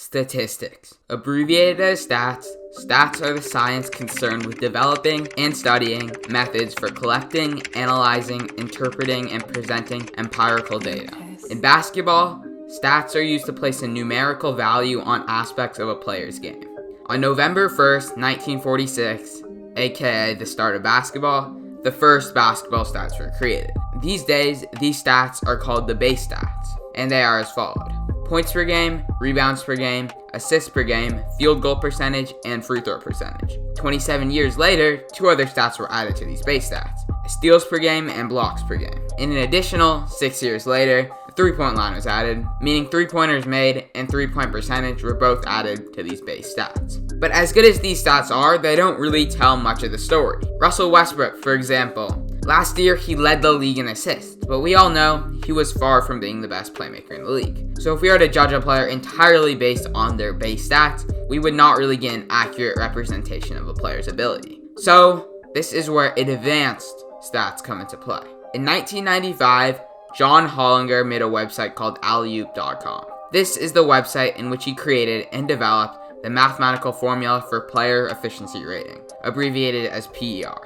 Statistics. Abbreviated as stats, stats are the science concerned with developing and studying methods for collecting, analyzing, interpreting, and presenting empirical data. In basketball, stats are used to place a numerical value on aspects of a player's game. On November 1st, 1946, aka the start of basketball, the first basketball stats were created. These days, these stats are called the base stats, and they are as followed: points per game, rebounds per game, assists per game, field goal percentage, and free throw percentage. 27 years later, two other stats were added to these base stats: steals per game and blocks per game. In an additional 6 years later, the three-point line was added, meaning three-pointers made and three-point percentage were both added to these base stats. But as good as these stats are, they don't really tell much of the story. Russell Westbrook, for example, last year he led the league in assists, but we all know he was far from being the best playmaker in the league. So if we were to judge a player entirely based on their base stats, we would not really get an accurate representation of a player's ability. So this is where advanced stats come into play. In 1995, John Hollinger made a website called Alley-oop.com. This is the website in which he created and developed the mathematical formula for player efficiency rating, abbreviated as PER.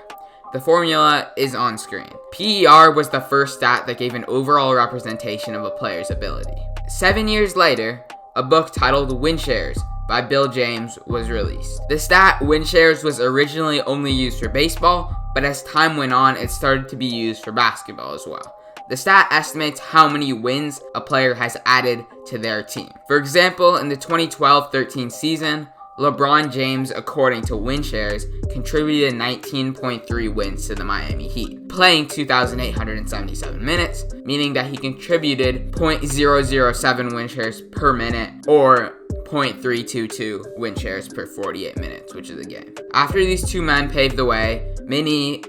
The formula is on screen. PER was the first stat that gave an overall representation of a player's ability. 7 years later, a book titled Win Shares by Bill James was released. The stat win shares was originally only used for baseball, but as time went on, it started to be used for basketball as well. The stat estimates how many wins a player has added to their team. For example, in the 2012-13 season, LeBron James, according to win shares, contributed 19.3 wins to the Miami Heat, playing 2,877 minutes, meaning that he contributed 0.007 win shares per minute, or 0.322 win shares per 48 minutes, which is a game. After these two men paved the way, many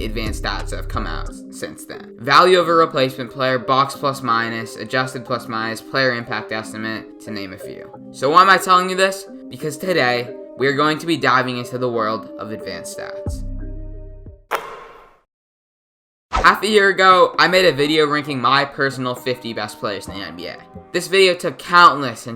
advanced stats have come out since then. Value over replacement player, box plus minus, adjusted plus minus, player impact estimate, to name a few. So why am I telling you this? Because today, we are going to be diving into the world of advanced stats. Half a year ago, I made a video ranking my personal 50 best players in the NBA. This video took countless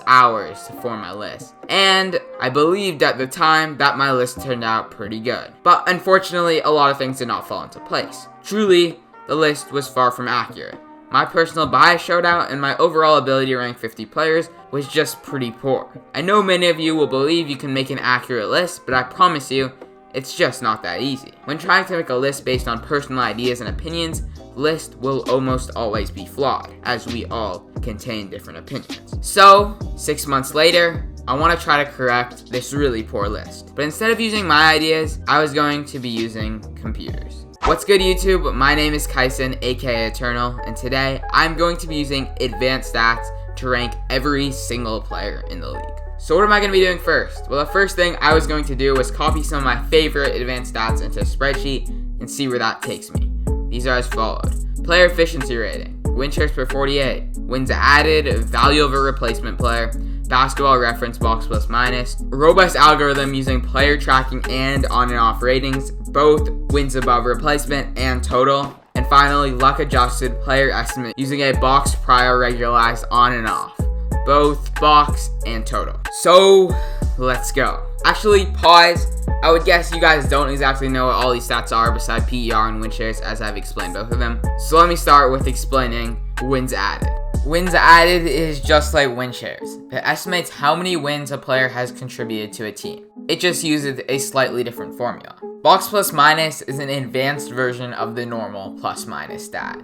hours to form my list, and I believed at the time that my list turned out pretty good. But unfortunately, a lot of things did not fall into place. Truly, the list was far from accurate. My personal bias showed out, and my overall ability to rank 50 players was just pretty poor. I know many of you will believe you can make an accurate list, but I promise you, it's just not that easy. When trying to make a list based on personal ideas and opinions, the list will almost always be flawed, as we all contain different opinions. So, 6 months later, I want to try to correct this really poor list. But instead of using my ideas, I was going to be using computers. What's good, YouTube? My name is Kaisen, aka Eternal, and today I'm going to be using advanced stats to rank every single player in the league. So what am I going to be doing first? Well, the first thing I was going to do was copy some of my favorite advanced stats into a spreadsheet and see where that takes me. These are as followed: player efficiency rating, win shares per 48, wins added, value over replacement player, basketball reference box plus minus, robust algorithm using player tracking and on and off ratings, both wins above replacement and total, and finally luck adjusted player estimate using a box prior regularized on and off, both box and total. So let's go. Actually, pause. I would guess you guys don't exactly know what all these stats are beside PER and win shares, as I've explained both of them. So let me start with explaining wins added. Wins added is just like win shares. It estimates how many wins a player has contributed to a team. It just uses a slightly different formula. Box plus minus is an advanced version of the normal plus minus stat.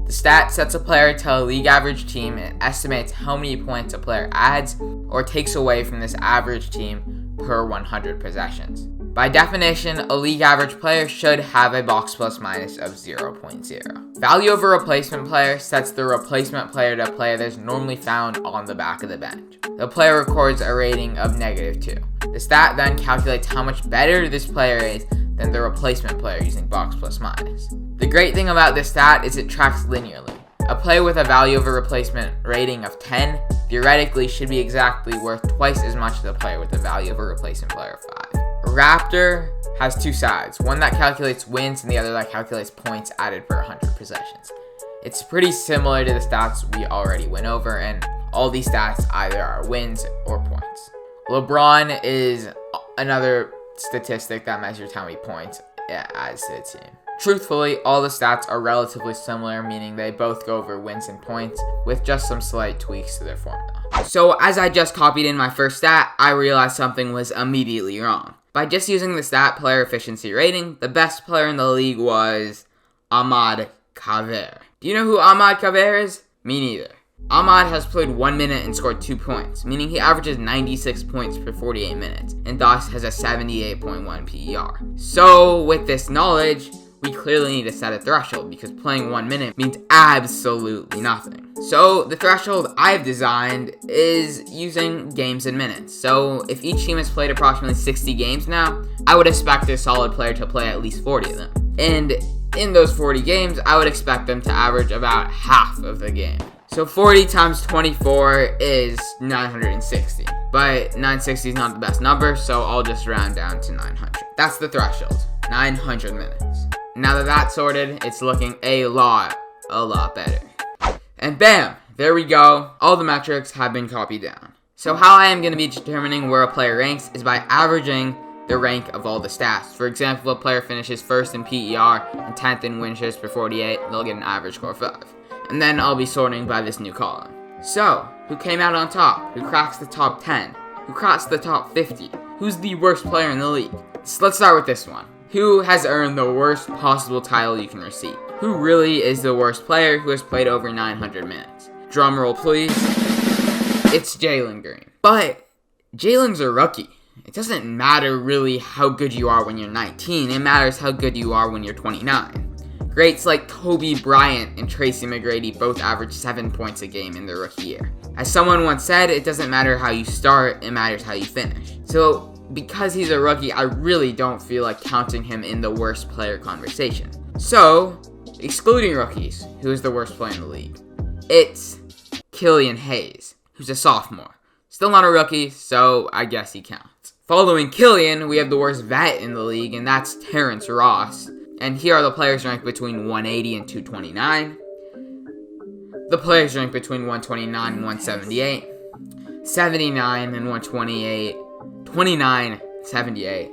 The stat sets a player to a league average team and estimates how many points a player adds or takes away from this average team per 100 possessions. By definition, a league average player should have a box plus minus of 0.0. Value over replacement player sets the replacement player to a player that is normally found on the back of the bench. The player records a rating of -2. The stat then calculates how much better this player is than the replacement player using box plus minus. The great thing about this stat is it tracks linearly. A player with a value over replacement rating of 10 theoretically should be exactly worth twice as much as a player with a value over replacement player of 5. Raptor has two sides, one that calculates wins and the other that calculates points added per 100 possessions. It's pretty similar to the stats we already went over, and all these stats either are wins or points. LeBron is another statistic that measures how many points it adds to the team. Truthfully, all the stats are relatively similar, meaning they both go over wins and points, with just some slight tweaks to their formula. So as I just copied in my first stat, I realized something was immediately wrong. By just using the stat player efficiency rating, the best player in the league was Ahmad Kaver. Do you know who Ahmad Kaver is? Me neither. Ahmad has played 1 minute and scored 2 points, meaning he averages 96 points per 48 minutes, and thus has a 78.1 PER. So with this knowledge, we clearly need to set a threshold because playing 1 minute means absolutely nothing. So the threshold I've designed is using games and minutes. So if each team has played approximately 60 games now, I would expect a solid player to play at least 40 of them. And in those 40 games, I would expect them to average about half of the game. So 40 times 24 is 960. But 960 is not the best number, so I'll just round down to 900. That's the threshold, 900 minutes. Now that that's sorted, it's looking a lot better. And bam, there we go. All the metrics have been copied down. So how I am going to be determining where a player ranks is by averaging the rank of all the stats. For example, if a player finishes first in PER and 10th in win shares per 48, they'll get an average score of 5. And then I'll be sorting by this new column. So, who came out on top? Who cracks the top 10? Who cracks the top 50? Who's the worst player in the league? So let's start with this one. Who has earned the worst possible title you can receive? Who really is the worst player who has played over 900 minutes? Drum roll, please. It's Jalen Green. But Jalen's a rookie. It doesn't matter really how good you are when you're 19. It matters how good you are when you're 29. Greats like Kobe Bryant and Tracy McGrady both average 7 points a game in their rookie year. As someone once said, it doesn't matter how you start, it matters how you finish. So, because he's a rookie, I really don't feel like counting him in the worst player conversation. So, excluding rookies, who is the worst player in the league? It's Killian Hayes, who's a sophomore. Still not a rookie, so I guess he counts. Following Killian, we have the worst vet in the league, and that's Terrence Ross. And here are the players ranked between 180 and 229. The players ranked between 129 and 178. 79 and 128. 29, 78.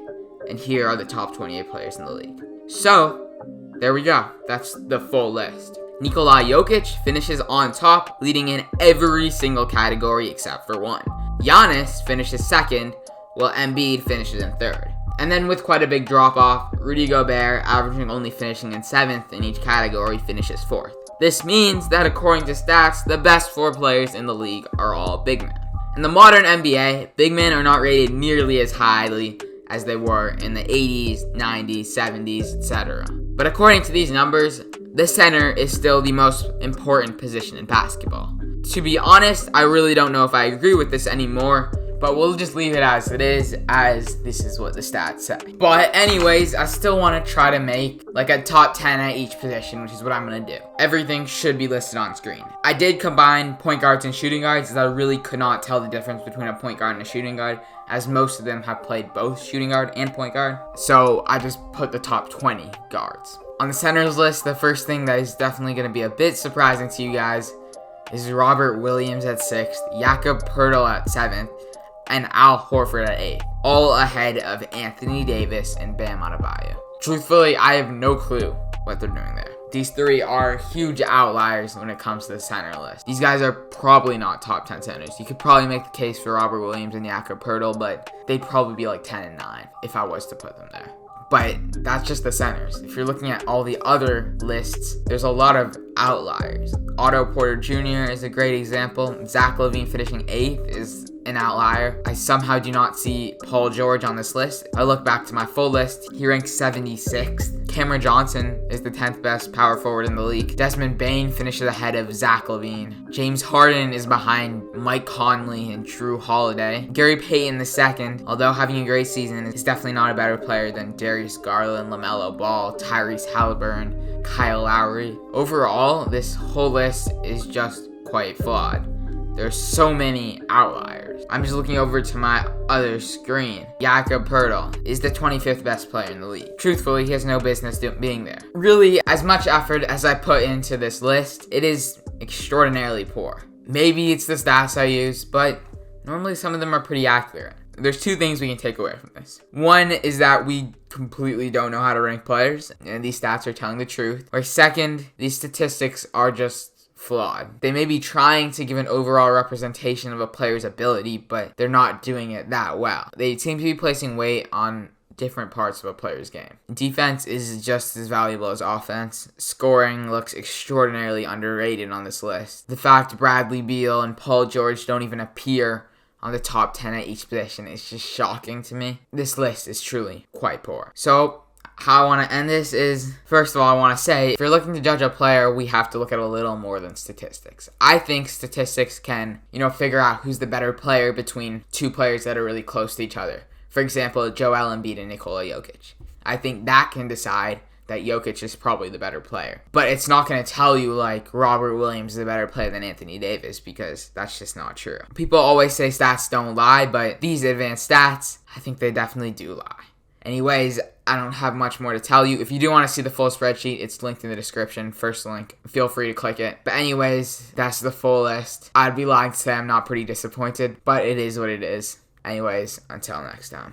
And here are the top 28 players in the league. So, there we go. That's the full list. Nikola Jokic finishes on top, leading in every single category except for one. Giannis finishes second, while Embiid finishes in third. And then with quite a big drop-off, Rudy Gobert, averaging only finishing in 7th in each category, finishes 4th. This means that according to stats, the best 4 players in the league are all big men. In the modern NBA, big men are not rated nearly as highly as they were in the 80s, 90s, 70s, etc. But according to these numbers, the center is still the most important position in basketball. To be honest, I really don't know if I agree with this anymore, but we'll just leave it as it is, as this is what the stats say. But anyways, I still want to try to make like a top 10 at each position, which is what I'm going to do. Everything should be listed on screen. I did combine point guards and shooting guards, as I really could not tell the difference between a point guard and a shooting guard, as most of them have played both shooting guard and point guard. So I just put the top 20 guards. On the centers list, the first thing that is definitely going to be a bit surprising to you guys is Robert Williams at 6th, Jakob Poeltl at 7th, and Al Horford at 8th, all ahead of Anthony Davis and Bam Adebayo. Truthfully, I have no clue what they're doing there. These 3 are huge outliers when it comes to the center list. These guys are probably not top 10 centers. You could probably make the case for Robert Williams and Jakob Poeltl, but they'd probably be like 10 and 9 if I was to put them there. But that's just the centers. If you're looking at all the other lists, there's a lot of outliers. Otto Porter Jr. is a great example. Zach LaVine finishing 8th is an outlier. I somehow do not see Paul George on this list. If I look back to my full list, he ranks 76th. Cameron Johnson is the 10th best power forward in the league. Desmond Bane finishes ahead of Zach LaVine. James Harden is behind Mike Conley and Drew Holiday. Gary Payton II, although having a great season, is definitely not a better player than Darius Garland, LaMelo Ball, Tyrese Halliburton, Kyle Lowry. Overall, this whole list is just quite flawed. There's so many outliers. I'm just looking over to my other screen. Jakob Poeltl is the 25th best player in the league. Truthfully, he has no business being there. Really, as much effort as I put into this list, it is extraordinarily poor. Maybe it's the stats I use, but normally some of them are pretty accurate. There's two things we can take away from this. One is that we completely don't know how to rank players, and these stats are telling the truth. Or second, these statistics are just flawed. They may be trying to give an overall representation of a player's ability, but they're not doing it that well. They seem to be placing weight on different parts of a player's game. Defense is just as valuable as offense. Scoring looks extraordinarily underrated on this list. The fact Bradley Beal and Paul George don't even appear on the top 10 at each position is just shocking to me. This list is truly quite poor. So, how I want to end this is, first of all, I want to say, if you're looking to judge a player, we have to look at a little more than statistics. I think statistics can, figure out who's the better player between two players that are really close to each other. For example, Joel Embiid and Nikola Jokic. I think that can decide that Jokic is probably the better player. But it's not going to tell you, Robert Williams is a better player than Anthony Davis, because that's just not true. People always say stats don't lie, but these advanced stats, I think they definitely do lie. Anyways, I don't have much more to tell you. If you do want to see the full spreadsheet, it's linked in the description. First link. Feel free to click it. But anyways, that's the full list. I'd be lying to say I'm not pretty disappointed, but it is what it is. Anyways, until next time.